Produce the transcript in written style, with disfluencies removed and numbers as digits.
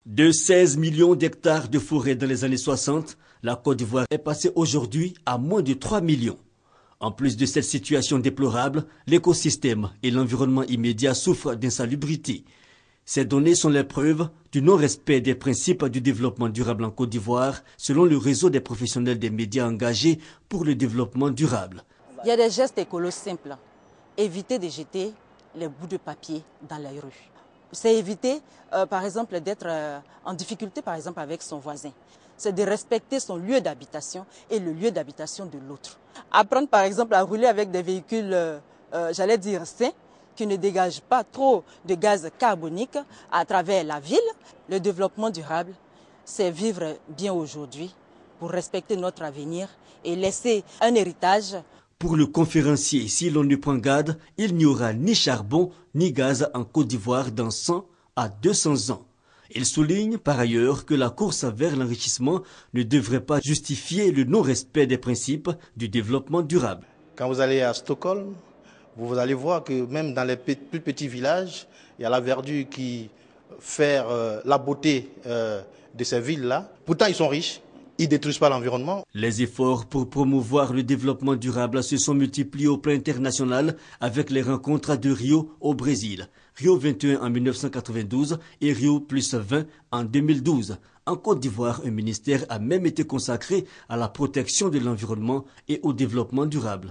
De 16 millions d'hectares de forêt dans les années 60, la Côte d'Ivoire est passée aujourd'hui à moins de 3 millions. En plus de cette situation déplorable, l'écosystème et l'environnement immédiat souffrent d'insalubrité. Ces données sont les preuves du non-respect des principes du développement durable en Côte d'Ivoire, selon le réseau des professionnels des médias engagés pour le développement durable. Il y a des gestes écolos simples. Éviter de jeter les bouts de papier dans la rue. C'est éviter, par exemple, d'être en difficulté, par exemple, avec son voisin. C'est de respecter son lieu d'habitation et le lieu d'habitation de l'autre. Apprendre, par exemple, à rouler avec des véhicules, j'allais dire, sains, qui ne dégagent pas trop de gaz carbonique à travers la ville. Le développement durable, c'est vivre bien aujourd'hui pour respecter notre avenir et laisser un héritage. Pour le conférencier, si l'on ne prend garde, il n'y aura ni charbon ni gaz en Côte d'Ivoire dans 100 à 200 ans. Il souligne par ailleurs que la course vers l'enrichissement ne devrait pas justifier le non-respect des principes du développement durable. Quand vous allez à Stockholm, vous allez voir que même dans les plus petits villages, il y a la verdure qui fait la beauté de ces villes-là. Pourtant, ils sont riches. Ils ne détruisent pas l'environnement. Les efforts pour promouvoir le développement durable se sont multipliés au plan international avec les rencontres de Rio au Brésil. Rio 21 en 1992 et Rio plus 20 en 2012. En Côte d'Ivoire, un ministère a même été consacré à la protection de l'environnement et au développement durable.